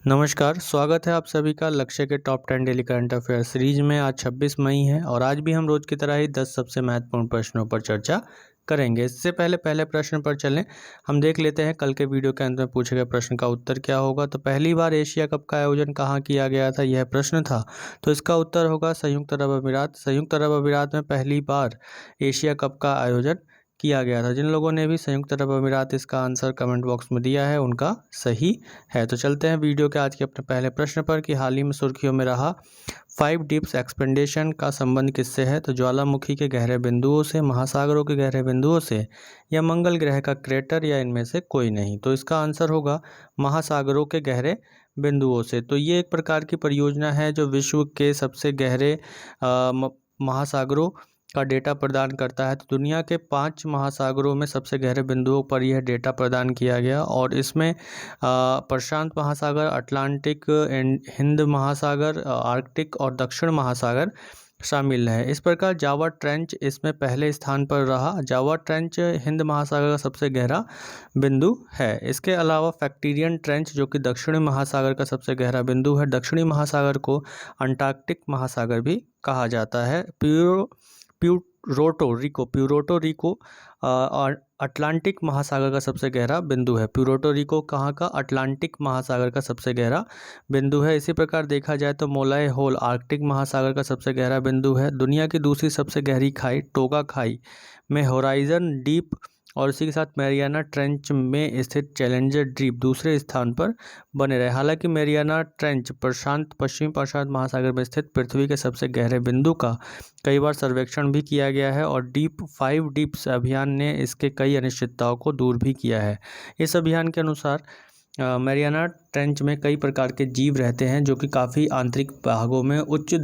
नमस्कार, स्वागत है आप सभी का लक्ष्य के top 10 daily current affair series में। आज 26 मई है और आज भी हम रोज की तरह ही 10 सबसे महत्वपूर्ण प्रश्नों पर चर्चा करेंगे। इससे पहले प्रश्न पर चलें, हम देख लेते हैं कल के वीडियो के अंत में पूछे गए प्रश्न का उत्तर क्या होगा। तो पहली बार एशिया कप का आयोजन कहाँ किया गया था, यह प्रश्न था। तो इसका उत्तर होगा संयुक्त अरब अमीरात। संयुक्त अरब अमीरात में पहली बार एशिया कप का आयोजन किया गया था। जिन लोगों ने भी संयुक्त अरब अमीरात इसका आंसर कमेंट बॉक्स में दिया है उनका सही है। तो चलते हैं वीडियो के आज के अपने पहले प्रश्न पर कि हाल ही में सुर्खियों में रहा 5 डिप्स एक्सपेंडेशन का संबंध किससे है। तो ज्वालामुखी के गहरे बिंदुओं से, महासागरों के गहरे बिंदुओं से, या मंगल ग्रह का क्रेटर, या इनमें से कोई नहीं। तो इसका आंसर होगा महासागरों के गहरे बिंदुओं से। तो ये एक प्रकार की परियोजना है जो विश्व के सबसे गहरे महासागरों का डेटा प्रदान करता है। तो दुनिया के 5 महासागरों में सबसे गहरे बिंदुओं पर यह डेटा प्रदान किया गया और इसमें प्रशांत महासागर, अटलांटिक, हिंद महासागर, आर्कटिक और दक्षिण महासागर शामिल है। इस प्रकार जावा ट्रेंच इसमें पहले स्थान पर रहा। जावा ट्रेंच हिंद महासागर का सबसे गहरा बिंदु है। इसके अलावा फैक्टेरियन ट्रेंच जो कि दक्षिणी महासागर का सबसे गहरा बिंदु है। दक्षिणी महासागर को अंटार्कटिक महासागर भी कहा जाता है। प्यूर्टो रिको और अटलांटिक महासागर का सबसे गहरा बिंदु है। प्यूर्टो रिको कहाँ का? अटलांटिक महासागर का सबसे गहरा बिंदु है। इसी प्रकार देखा जाए तो मोलाय होल आर्कटिक महासागर का सबसे गहरा बिंदु है। दुनिया की दूसरी सबसे गहरी खाई टोगा खाई में होराइजन डीप और इसी के साथ मैरियाना ट्रेंच में स्थित चैलेंजर डीप दूसरे स्थान पर बने रहे। हालांकि मैरियाना ट्रेंच पश्चिमी प्रशांत महासागर में स्थित पृथ्वी के सबसे गहरे बिंदु का कई बार सर्वेक्षण भी किया गया है और डीप 5 डिप्स अभियान ने इसके कई अनिश्चितताओं को दूर भी किया है। इस अभियान के अनुसार मैरियाना ट्रेंच में कई प्रकार के जीव रहते हैं जो कि काफ़ी आंतरिक भागों में उच्च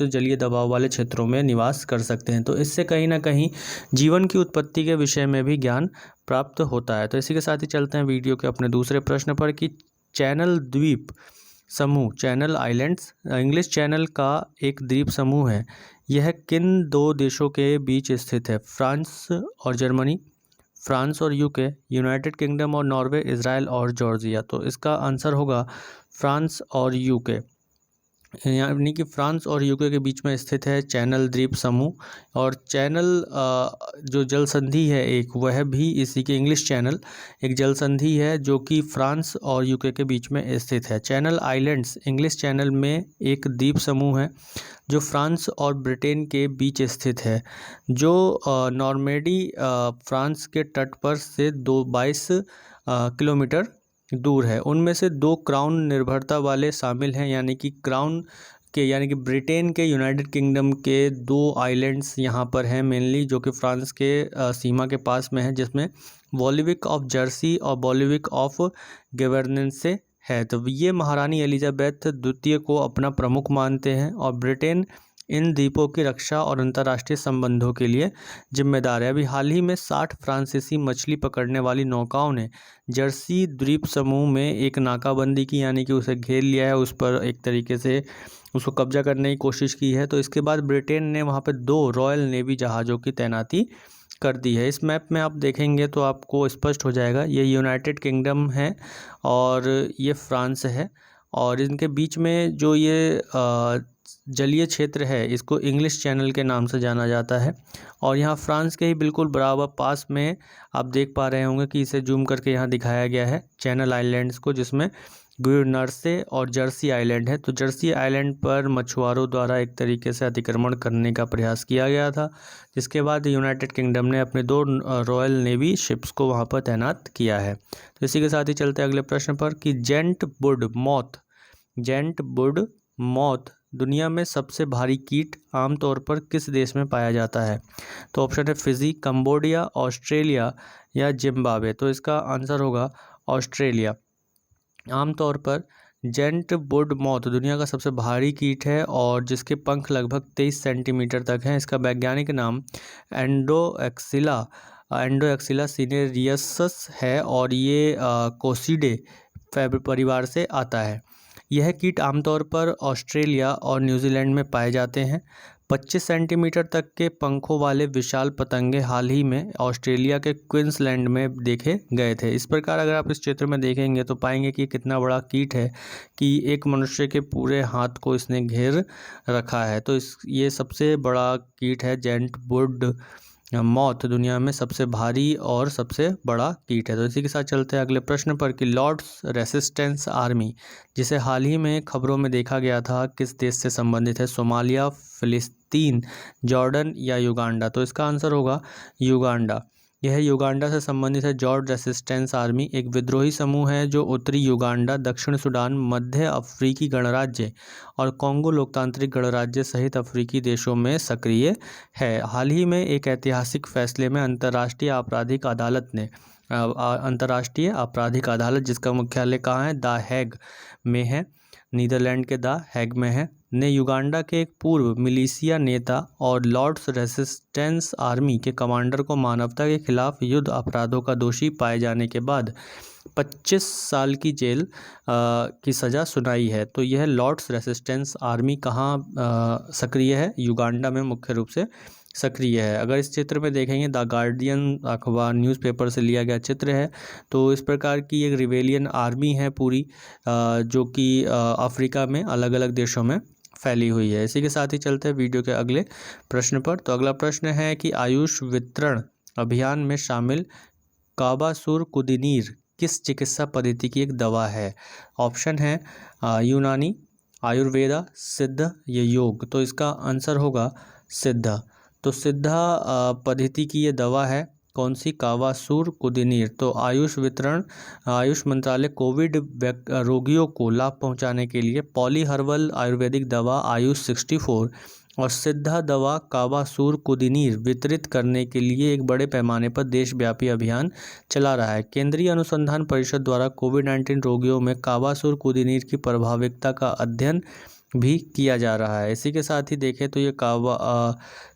जलीय दबाव वाले क्षेत्रों में निवास कर सकते हैं। तो इससे कहीं ना कहीं जीवन की उत्पत्ति के विषय में भी ज्ञान प्राप्त होता है। तो इसी के साथ ही चलते हैं वीडियो के अपने दूसरे प्रश्न पर कि चैनल द्वीप समूह, चैनल आइलैंड्स इंग्लिश चैनल का एक द्वीप समूह है। यह किन 2 देशों के बीच स्थित है? फ्रांस और जर्मनी, फ्रांस और यूके, यूनाइटेड किंगडम और नॉर्वे, इजराइल और जॉर्जिया। तो इसका आंसर होगा फ्रांस और यूके, यानी कि फ्रांस और यूके के बीच में स्थित है चैनल द्वीप समूह। और चैनल जो जल संधि है एक, वह भी इसी के इंग्लिश चैनल एक जल संधि है जो कि फ्रांस और यूके के बीच में स्थित है। चैनल आइलैंड्स इंग्लिश चैनल में एक द्वीप समूह है जो फ्रांस और ब्रिटेन के बीच स्थित है, जो नॉर्मेडी फ्रांस के तट पर से 22 किलोमीटर दूर है। उनमें से 2 क्राउन निर्भरता वाले शामिल हैं, यानी कि ब्रिटेन के, यूनाइटेड किंगडम के 2 आइलैंड्स यहाँ पर हैं मेनली, जो कि फ्रांस के सीमा के पास में है, जिसमें बॉलिविक ऑफ जर्सी और बॉलिविक ऑफ गवर्नेंसे है। तो ये महारानी एलिजाबेथ द्वितीय को अपना प्रमुख मानते हैं और ब्रिटेन इन द्वीपों की रक्षा और अंतर्राष्ट्रीय संबंधों के लिए जिम्मेदार है। अभी हाल ही में 60 फ्रांसीसी मछली पकड़ने वाली नौकाओं ने जर्सी द्वीप समूह में एक नाकाबंदी की, यानी कि उसे घेर लिया है, उस पर एक तरीके से उसको कब्जा करने की कोशिश की है। तो इसके बाद ब्रिटेन ने वहाँ पर 2 रॉयल नेवी जहाज़ों की तैनाती कर दी है। इस मैप में आप देखेंगे तो आपको स्पष्ट हो जाएगा, ये यूनाइटेड किंगडम है और ये फ्रांस है, और इनके बीच में जो ये जलीय क्षेत्र है इसको इंग्लिश चैनल के नाम से जाना जाता है। और यहाँ फ्रांस के ही बिल्कुल बराबर पास में आप देख पा रहे होंगे कि इसे जूम करके यहाँ दिखाया गया है चैनल आइलैंड्स को, जिसमें गुर्नर्से और जर्सी आइलैंड है। तो जर्सी आइलैंड पर मछुआरों द्वारा एक तरीके से अतिक्रमण करने का प्रयास किया गया था, जिसके बाद यूनाइटेड किंगडम ने अपने 2 रॉयल नेवी शिप्स को वहाँ पर तैनात किया है। तो इसी के साथ ही चलते हैं अगले प्रश्न पर कि जेंट वुड मॉथ दुनिया में सबसे भारी कीट आमतौर पर किस देश में पाया जाता है? तो ऑप्शन है फिजी, कंबोडिया, ऑस्ट्रेलिया या जिम्बाब्वे। तो इसका आंसर होगा ऑस्ट्रेलिया। आमतौर पर जेंट वुड मॉथ दुनिया का सबसे भारी कीट है और जिसके पंख लगभग 23 सेंटीमीटर तक हैं। इसका वैज्ञानिक नाम एंडोएक्सिला सिनेरियसस है और ये कोसिडे परिवार से आता है। यह कीट आमतौर पर ऑस्ट्रेलिया और न्यूजीलैंड में पाए जाते हैं। 25 सेंटीमीटर तक के पंखों वाले विशाल पतंगे हाल ही में ऑस्ट्रेलिया के क्वींसलैंड में देखे गए थे। इस प्रकार अगर आप इस चित्र में देखेंगे तो पाएंगे कि कितना बड़ा कीट है कि एक मनुष्य के पूरे हाथ को इसने घेर रखा है। तो ये सबसे बड़ा कीट है। जेंट वुड मॉथ दुनिया में सबसे भारी और सबसे बड़ा कीट है। तो इसी के साथ चलते हैं अगले प्रश्न पर कि लॉर्ड्स रेसिस्टेंस आर्मी जिसे हाल ही में खबरों में देखा गया था किस देश से संबंधित है? सोमालिया, फिलिस्तीन, जॉर्डन या युगांडा? तो इसका आंसर होगा युगांडा। यह युगांडा से संबंधित है। जॉर्ज रेसिस्टेंस आर्मी एक विद्रोही समूह है जो उत्तरी युगांडा, दक्षिण सूडान, मध्य अफ्रीकी गणराज्य और कॉन्गो लोकतांत्रिक गणराज्य सहित अफ्रीकी देशों में सक्रिय है। हाल ही में एक ऐतिहासिक फैसले में अंतर्राष्ट्रीय आपराधिक अदालत जिसका मुख्यालय कहाँ है? द हैग में है, नीदरलैंड के द हैग में है, ने युगांडा के एक पूर्व मिलिशिया नेता और लॉर्ड्स रेसिस्टेंस आर्मी के कमांडर को मानवता के खिलाफ युद्ध अपराधों का दोषी पाए जाने के बाद 25 साल की जेल की सज़ा सुनाई है। तो यह लॉर्ड्स रेसिस्टेंस आर्मी कहाँ सक्रिय है? युगांडा में मुख्य रूप से सक्रिय है। अगर इस चित्र में देखेंगे द गार्डियन अखबार न्यूज़पेपर से लिया गया चित्र है। तो इस प्रकार की एक रिवेलियन आर्मी है पूरी जो कि अफ्रीका में अलग अलग देशों में फैली हुई है। इसी के साथ ही चलते हैं वीडियो के अगले प्रश्न पर। तो अगला प्रश्न है कि आयुष वितरण अभियान में शामिल काबासुरकुदिनीर किस चिकित्सा पद्धति की एक दवा है? ऑप्शन है यूनानी, आयुर्वेदा, सिद्ध या योग? तो इसका आंसर होगा सिद्ध। तो सिद्धा पद्धति की ये दवा है। कौन सी? काबासुरकुदिनीर। तो आयुष मंत्रालय कोविड रोगियों को लाभ पहुंचाने के लिए पॉली हर्बल आयुर्वेदिक दवा आयुष 64 और सिद्धा दवा काबासुरकुदिनीर वितरित करने के लिए एक बड़े पैमाने पर देशव्यापी अभियान चला रहा है। केंद्रीय अनुसंधान परिषद द्वारा कोविड-19 रोगियों में काबासुरकुदिनीर की प्रभावकारिता का अध्ययन भी किया जा रहा है। इसी के साथ ही देखें तो ये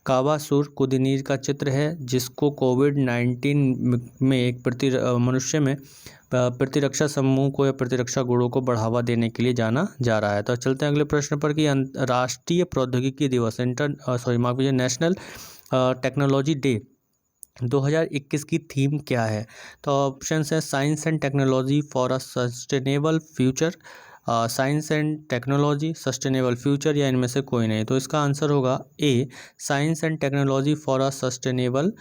काबासुरकुदिनीर का चित्र है जिसको कोविड-19 में एक मनुष्य में प्रतिरक्षा समूह को या प्रतिरक्षा गुणों को बढ़ावा देने के लिए जाना जा रहा है। तो चलते हैं अगले प्रश्न पर कि राष्ट्रीय प्रौद्योगिकी दिवस नेशनल टेक्नोलॉजी डे 2021 की थीम क्या है? तो ऑप्शन है science and technology for a sustainable future, science and technology, sustainable future या इनमें से कोई नहीं। तो इसका आंसर होगा A, science and technology for a sustainable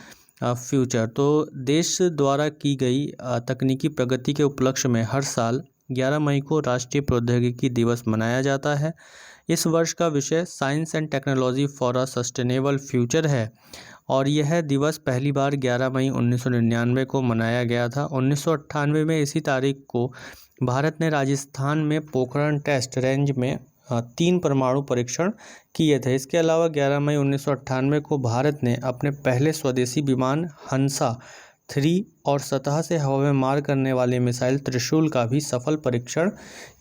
future. तो देश द्वारा की गई तकनीकी प्रगति के उपलक्ष्य में हर साल 11 मई को राष्ट्रीय प्रौद्योगिकी दिवस मनाया जाता है। इस वर्ष का विषय science and technology for a sustainable future है और यह दिवस पहली बार 11 मई 1999 को मनाया गया था। 1998 में इसी तारीख को भारत ने राजस्थान में पोखरण टेस्ट रेंज में 3 परमाणु परीक्षण किए थे। इसके अलावा 11 मई 1998 को भारत ने अपने पहले स्वदेशी विमान हंसा 3 और सतह से हवा में मार करने वाले मिसाइल त्रिशूल का भी सफल परीक्षण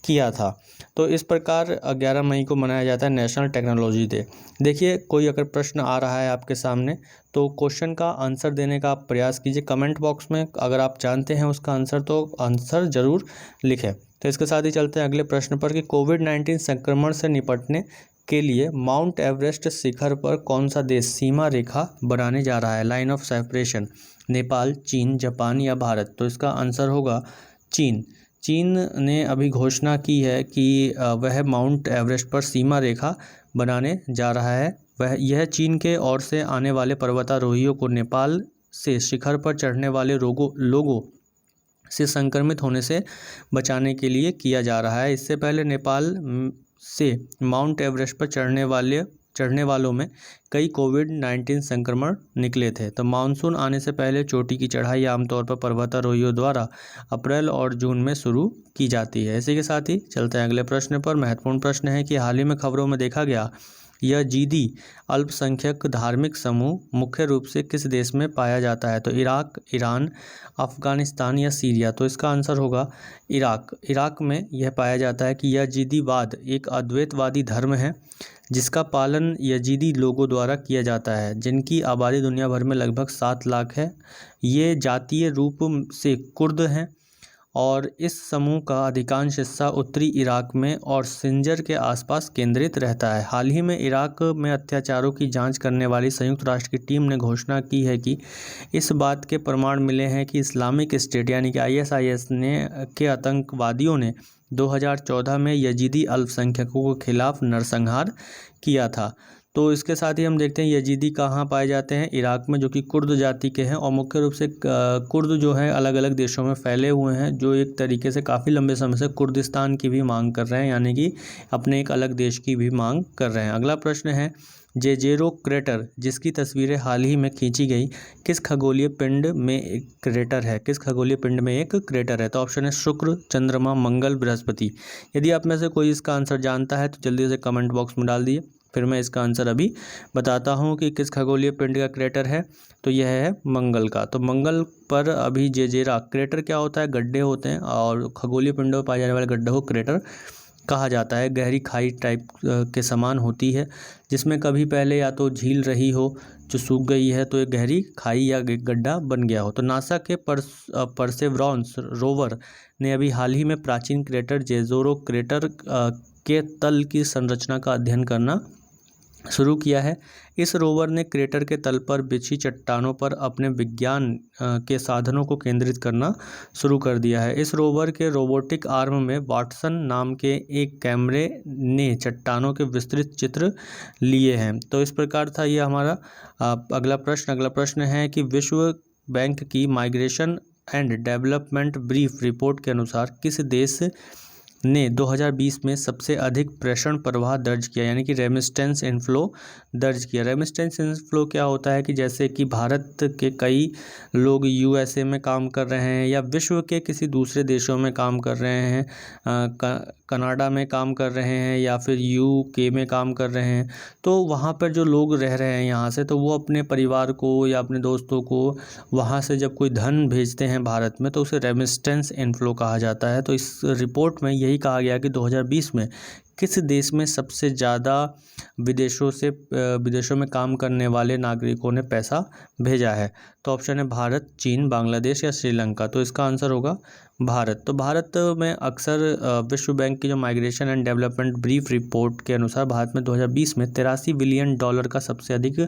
किया था। तो इस प्रकार 11 मई को मनाया जाता है नेशनल टेक्नोलॉजी डे। देखिए कोई अगर प्रश्न आ रहा है आपके सामने तो क्वेश्चन का आंसर देने का आप प्रयास कीजिए कमेंट बॉक्स में। अगर आप जानते हैं उसका आंसर तो आंसर ज़रूर लिखें। तो इसके साथ ही चलते हैं अगले प्रश्न पर कि कोविड-19 संक्रमण से निपटने के लिए माउंट एवरेस्ट शिखर पर कौन सा देश सीमा रेखा बनाने जा रहा है? लाइन ऑफ सेपरेशन, नेपाल, चीन, जापान या भारत? तो इसका आंसर होगा चीन। चीन ने अभी घोषणा की है कि वह माउंट एवरेस्ट पर सीमा रेखा बनाने जा रहा है। यह चीन के ओर से आने वाले पर्वतारोहियों को नेपाल से शिखर पर चढ़ने वाले लोगों से संक्रमित होने से बचाने के लिए किया जा रहा है। इससे पहले नेपाल से माउंट एवरेस्ट पर चढ़ने वालों में कई कोविड-19 संक्रमण निकले थे। तो मानसून आने से पहले चोटी की चढ़ाई आमतौर पर पर्वतारोहियों द्वारा अप्रैल और जून में शुरू की जाती है। इसी के साथ ही चलते हैं अगले प्रश्न पर। महत्वपूर्ण प्रश्न है कि हाल ही में खबरों में देखा गया यह जीदी अल्पसंख्यक धार्मिक समूह मुख्य रूप से किस देश में पाया जाता है? तो इराक, ईरान, अफगानिस्तान या सीरिया? तो इसका आंसर होगा इराक। इराक में यह पाया जाता है कि यजीदीवाद एक अद्वैतवादी धर्म है जिसका पालन यजीदी लोगों द्वारा किया जाता है जिनकी आबादी दुनिया भर में लगभग 7 लाख है। ये जातीय रूप से कुर्द हैं और इस समूह का अधिकांश हिस्सा उत्तरी इराक में और सिंजर के आसपास केंद्रित रहता है। हाल ही में इराक में अत्याचारों की जांच करने वाली संयुक्त राष्ट्र की टीम ने घोषणा की है कि इस बात के प्रमाण मिले हैं कि इस्लामिक स्टेट यानी कि ISIS के आतंकवादियों ने 2014 में यजीदी अल्पसंख्यकों के खिलाफ नरसंहार किया था। तो इसके साथ ही हम देखते हैं यजीदी कहाँ पाए जाते हैं, इराक में, जो कि कुर्द जाति के हैं और मुख्य रूप से कुर्द जो है अलग अलग देशों में फैले हुए हैं, जो एक तरीके से काफ़ी लंबे समय से कुर्दिस्तान की भी मांग कर रहे हैं, यानी कि अपने एक अलग देश की भी मांग कर रहे हैं। अगला प्रश्न है जेजेरो क्रेटर, जिसकी तस्वीरें हाल ही में खींची गई, किस खगोलीय पिंड में एक क्रेटर है? किस खगोलीय पिंड में एक क्रेटर है? तो ऑप्शन है शुक्र, चंद्रमा, मंगल, बृहस्पति। यदि आप में से कोई इसका आंसर जानता है तो जल्दी से कमेंट बॉक्स में डाल दिए, फिर मैं इसका आंसर अभी बताता हूँ कि किस खगोलीय पिंड का क्रेटर है। तो यह है मंगल का। तो मंगल पर अभी जेजेरा, क्रेटर क्या होता है? गड्ढे होते हैं, और खगोलीय पिंडों में पाए जाने वाले गड्ढे को क्रेटर कहा जाता है। गहरी खाई टाइप के समान होती है, जिसमें कभी पहले या तो झील रही हो जो सूख गई है, तो एक गहरी खाई या गड्ढा बन गया हो। तो नासा के परसेवरॉन्स रोवर ने अभी हाल ही में प्राचीन क्रेटर जेजोरो क्रेटर के तल की संरचना का अध्ययन करना शुरू किया है। इस रोवर ने क्रेटर के तल पर बिछी चट्टानों पर अपने विज्ञान के साधनों को केंद्रित करना शुरू कर दिया है। इस रोवर के रोबोटिक आर्म में वाटसन नाम के एक कैमरे ने चट्टानों के विस्तृत चित्र लिए हैं। तो इस प्रकार था ये हमारा अगला प्रश्न है कि विश्व बैंक की migration and development brief report के अनुसार किस देश ने 2020 में सबसे अधिक प्रेषण प्रवाह दर्ज किया, यानी कि रेमिस्टेंस इनफ्लो दर्ज किया? रेमिस्टेंस इनफ्लो क्या होता है कि जैसे कि भारत के कई लोग USA में काम कर रहे हैं या विश्व के किसी दूसरे देशों में काम कर रहे हैं, कनाडा में काम कर रहे हैं या फिर UK में काम कर रहे हैं, तो वहाँ पर जो लोग रह रहे हैं यहाँ से, तो वो अपने परिवार को या अपने दोस्तों को वहाँ से जब कोई धन भेजते हैं भारत में, तो उसे रेमिस्टेंस इनफ्लो कहा जाता है। तो इस रिपोर्ट में यही कहा गया कि 2020 में किस देश में सबसे ज़्यादा विदेशों में काम करने वाले नागरिकों ने पैसा भेजा है? तो ऑप्शन है भारत, चीन, बांग्लादेश या श्रीलंका। तो इसका आंसर होगा भारत। तो भारत में अक्सर विश्व बैंक की जो migration and development brief report के अनुसार भारत में 2020 में $83 बिलियन का सबसे अधिक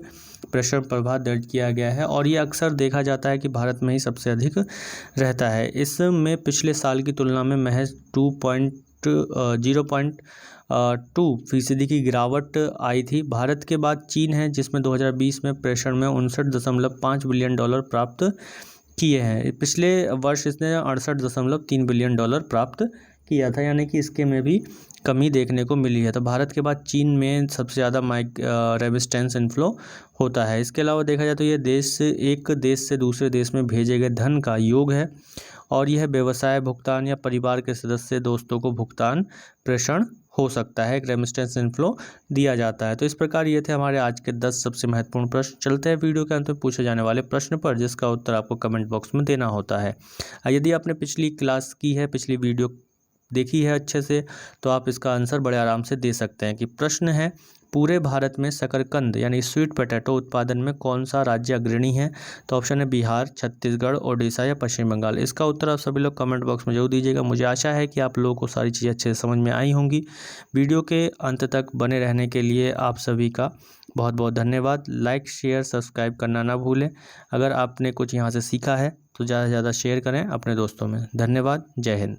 प्रेषण प्रवाह दर्ज किया गया है, और ये अक्सर देखा जाता है कि भारत में ही सबसे अधिक रहता है। इसमें पिछले साल की तुलना में महज 0.2% की गिरावट आई थी। भारत के बाद चीन है, जिसमें 2020 में प्रेषण में $59.5 बिलियन प्राप्त किए हैं। पिछले वर्ष इसने $68.3 बिलियन प्राप्त किया था, यानी कि इसके में भी कमी देखने को मिली है। तो भारत के बाद चीन में सबसे ज़्यादा रेमिस्टेंस इनफ्लो होता है। इसके अलावा देखा जाए तो ये देश एक देश से दूसरे देश में भेजे गए धन का योग है, और यह व्यवसाय भुगतान या परिवार के सदस्य दोस्तों को भुगतान प्रेषण हो सकता है, एक रेमिस्टेंस इनफ्लो दिया जाता है। तो इस प्रकार ये थे हमारे आज के 10 सबसे महत्वपूर्ण प्रश्न। चलते हैं वीडियो के अंत में पूछे जाने वाले प्रश्न पर, जिसका उत्तर आपको कमेंट बॉक्स में देना होता है। यदि आपने पिछली क्लास की है, पिछली वीडियो देखी है अच्छे से, तो आप इसका आंसर बड़े आराम से दे सकते हैं। कि प्रश्न है, पूरे भारत में शकरकंद यानी स्वीट पोटैटो उत्पादन में कौन सा राज्य अग्रणी है? तो ऑप्शन है बिहार, छत्तीसगढ़, ओडिशा या पश्चिम बंगाल। इसका उत्तर आप सभी लोग कमेंट बॉक्स में जरूर दीजिएगा। मुझे आशा है कि आप लोगों को सारी चीज़ें अच्छे से समझ में आई होंगी। वीडियो के अंत तक बने रहने के लिए आप सभी का बहुत बहुत धन्यवाद। लाइक, शेयर, सब्सक्राइब करना ना भूलें। अगर आपने कुछ यहाँ से सीखा है तो ज़्यादा से ज़्यादा शेयर करें अपने दोस्तों में। धन्यवाद। जय हिंद।